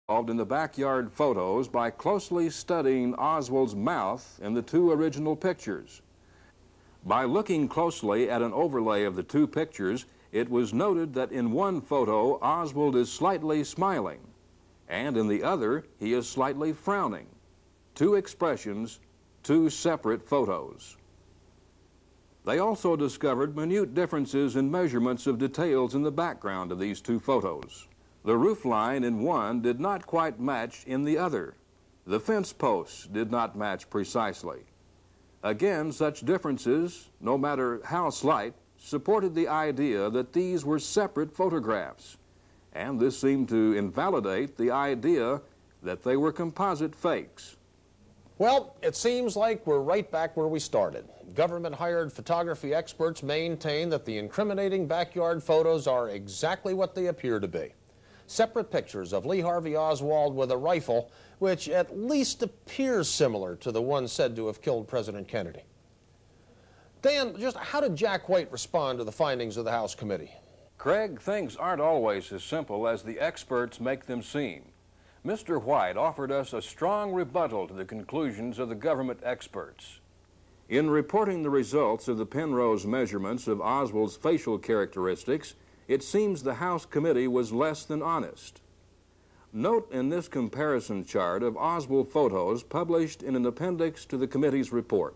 involved in the backyard photos by closely studying Oswald's mouth in the two original pictures. By looking closely at an overlay of the two pictures, it was noted that in one photo Oswald is slightly smiling, and in the other he is slightly frowning. Two expressions, two separate photos. They also discovered minute differences in measurements of details in the background of these two photos. The roof line in one did not quite match in the other. The fence posts did not match precisely. Again, such differences, no matter how slight, supported the idea that these were separate photographs, and this seemed to invalidate the idea that they were composite fakes. Well, it seems like we're right back where we started. Government-hired photography experts maintain that the incriminating backyard photos are exactly what they appear to be. Separate pictures of Lee Harvey Oswald with a rifle, which at least appears similar to the one said to have killed President Kennedy. Dan, just how did Jack White respond to the findings of the House committee? Craig, things aren't always as simple as the experts make them seem. Mr. White offered us a strong rebuttal to the conclusions of the government experts. In reporting the results of the Penrose measurements of Oswald's facial characteristics, it seems the House committee was less than honest. Note in this comparison chart of Oswald photos published in an appendix to the committee's report,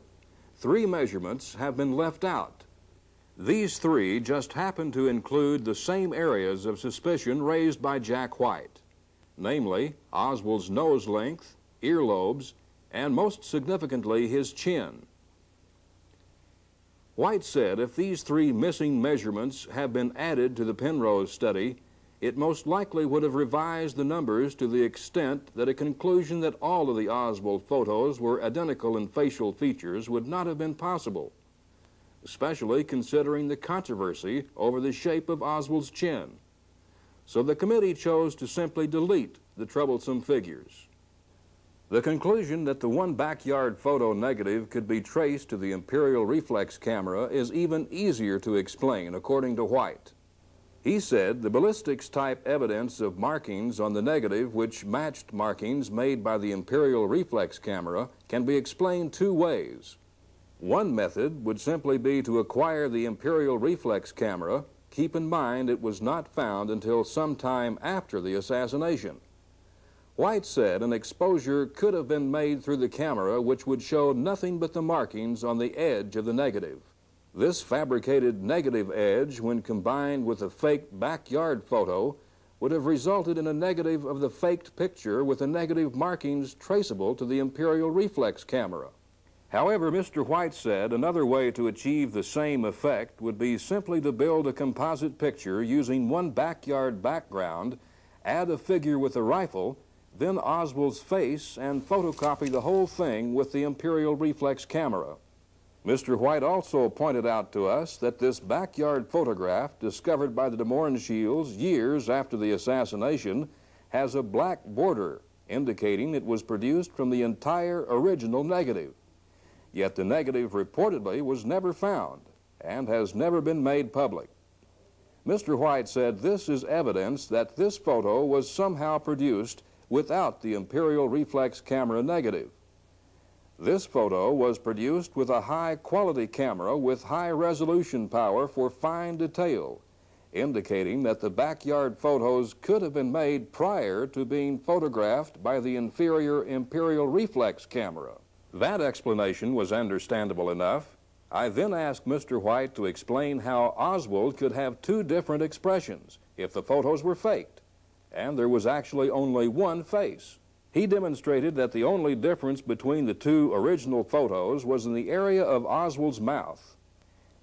3 measurements have been left out. These 3 just happen to include the same areas of suspicion raised by Jack White, namely Oswald's nose length, earlobes, and most significantly his chin. White said if these 3 missing measurements have been added to the Penrose study, it most likely would have revised the numbers to the extent that a conclusion that all of the Oswald photos were identical in facial features would not have been possible, especially considering the controversy over the shape of Oswald's chin. So the committee chose to simply delete the troublesome figures. The conclusion that the one backyard photo negative could be traced to the imperial reflex camera is even easier to explain, according to White. He said the ballistics-type evidence of markings on the negative which matched markings made by the imperial reflex camera can be explained 2 ways. One method would simply be to acquire the imperial reflex camera. Keep in mind it was not found until some time after the assassination. White said an exposure could have been made through the camera which would show nothing but the markings on the edge of the negative. This fabricated negative edge, when combined with a faked backyard photo, would have resulted in a negative of the faked picture with the negative markings traceable to the imperial reflex camera. However, Mr. White said another way to achieve the same effect would be simply to build a composite picture using one backyard background, add a figure with a rifle, then Oswald's face, and photocopy the whole thing with the imperial reflex camera. Mr. White also pointed out to us that this backyard photograph, discovered by the de Mohrenschilds years after the assassination, has a black border, indicating it was produced from the entire original negative. Yet the negative reportedly was never found and has never been made public. Mr. White said this is evidence that this photo was somehow produced without the imperial reflex camera negative. This photo was produced with a high-quality camera with high resolution power for fine detail, indicating that the backyard photos could have been made prior to being photographed by the inferior imperial reflex camera. That explanation was understandable enough. I then asked Mr. White to explain how Oswald could have 2 different expressions if the photos were faked, and there was actually only one face. He demonstrated that the only difference between the 2 original photos was in the area of Oswald's mouth.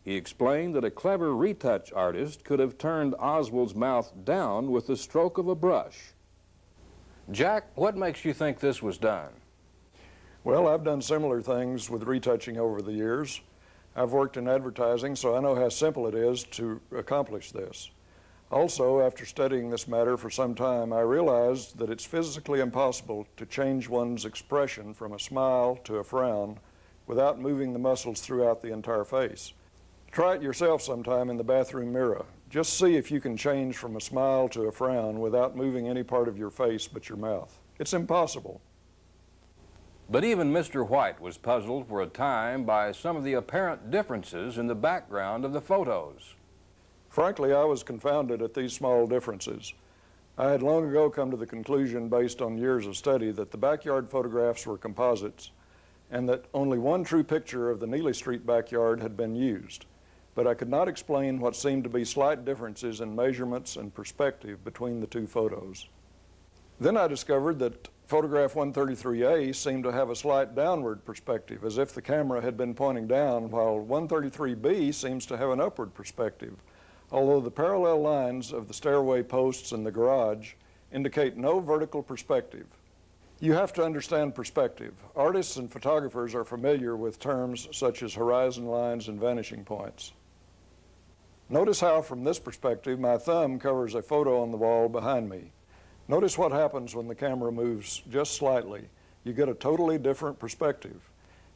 He explained that a clever retouch artist could have turned Oswald's mouth down with the stroke of a brush. Jack, what makes you think this was done? Well, I've done similar things with retouching over the years. I've worked in advertising, so I know how simple it is to accomplish this. Also, after studying this matter for some time, I realized that it's physically impossible to change one's expression from a smile to a frown without moving the muscles throughout the entire face. Try it yourself sometime in the bathroom mirror. Just see if you can change from a smile to a frown without moving any part of your face but your mouth. It's impossible. But even Mr. White was puzzled for a time by some of the apparent differences in the background of the photos. Frankly, I was confounded at these small differences. I had long ago come to the conclusion, based on years of study, that the backyard photographs were composites and that only one true picture of the Neely Street backyard had been used. But I could not explain what seemed to be slight differences in measurements and perspective between the two photos. Then I discovered that photograph 133A seemed to have a slight downward perspective, as if the camera had been pointing down, while 133B seems to have an upward perspective, although the parallel lines of the stairway posts and the garage indicate no vertical perspective. You have to understand perspective. Artists and photographers are familiar with terms such as horizon lines and vanishing points. Notice how, from this perspective, my thumb covers a photo on the wall behind me. Notice what happens when the camera moves just slightly. You get a totally different perspective.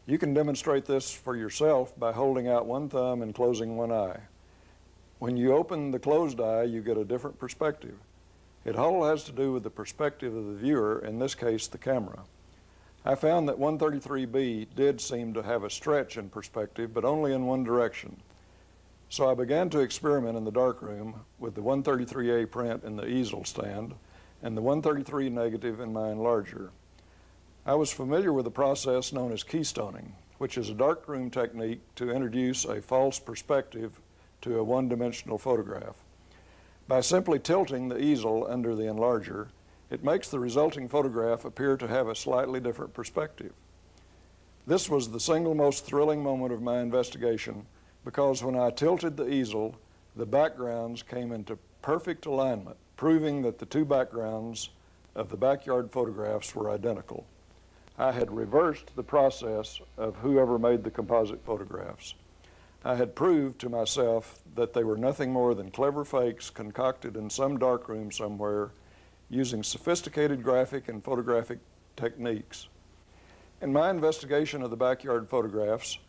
You can demonstrate this for yourself by holding out one thumb and closing one eye. When you open the closed eye, you get a different perspective. It all has to do with the perspective of the viewer, in this case, the camera. I found that 133B did seem to have a stretch in perspective, but only in one direction. So I began to experiment in the darkroom with the 133A print in the easel stand and the 133 negative in my enlarger. I was familiar with the process known as keystoning, which is a darkroom technique to introduce a false perspective to a one-dimensional photograph. By simply tilting the easel under the enlarger, it makes the resulting photograph appear to have a slightly different perspective. This was the single most thrilling moment of my investigation, because when I tilted the easel, the backgrounds came into perfect alignment, proving that the two backgrounds of the backyard photographs were identical. I had reversed the process of whoever made the composite photographs. I had proved to myself that they were nothing more than clever fakes concocted in some darkroom somewhere using sophisticated graphic and photographic techniques. In my investigation of the backyard photographs,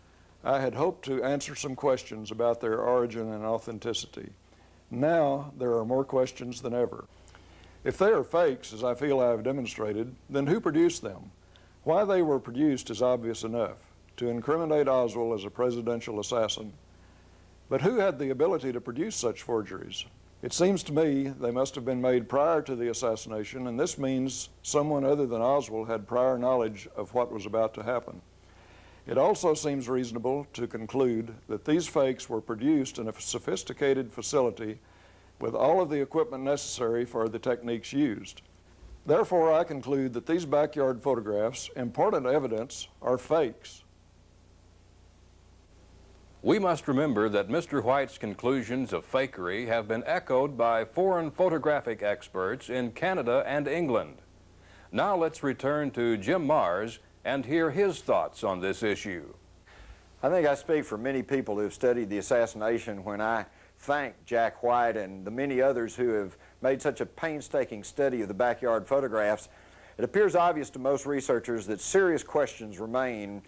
I had hoped to answer some questions about their origin and authenticity. Now there are more questions than ever. If they are fakes, as I feel I have demonstrated, then who produced them? Why they were produced is obvious enough: to incriminate Oswald as a presidential assassin. But who had the ability to produce such forgeries? It seems to me they must have been made prior to the assassination, and this means someone other than Oswald had prior knowledge of what was about to happen. It also seems reasonable to conclude that these fakes were produced in a sophisticated facility with all of the equipment necessary for the techniques used. Therefore, I conclude that these backyard photographs, important evidence, are fakes. We must remember that Mr. White's conclusions of fakery have been echoed by foreign photographic experts in Canada and England. Now let's return to Jim Mars and hear his thoughts on this issue. I think I speak for many people who have studied the assassination when I thank Jack White and the many others who have made such a painstaking study of the backyard photographs. It appears obvious to most researchers that serious questions remain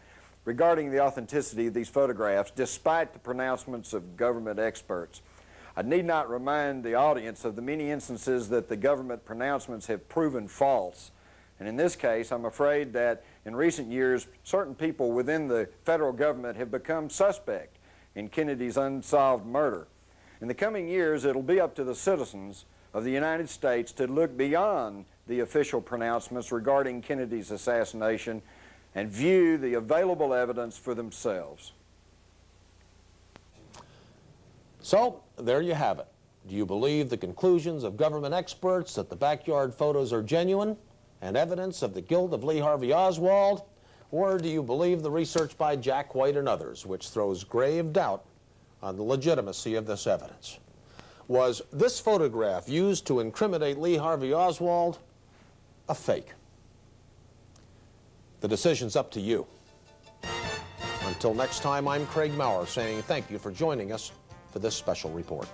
regarding the authenticity of these photographs, despite the pronouncements of government experts. I need not remind the audience of the many instances that the government pronouncements have proven false. And in this case, I'm afraid that in recent years, certain people within the federal government have become suspect in Kennedy's unsolved murder. In the coming years, it'll be up to the citizens of the United States to look beyond the official pronouncements regarding Kennedy's assassination and view the available evidence for themselves. So, there you have it. Do you believe the conclusions of government experts that the backyard photos are genuine and evidence of the guilt of Lee Harvey Oswald? Or do you believe the research by Jack White and others, which throws grave doubt on the legitimacy of this evidence? Was this photograph used to incriminate Lee Harvey Oswald a fake? The decision's up to you. Until next time, I'm Craig Maurer saying thank you for joining us for this special report.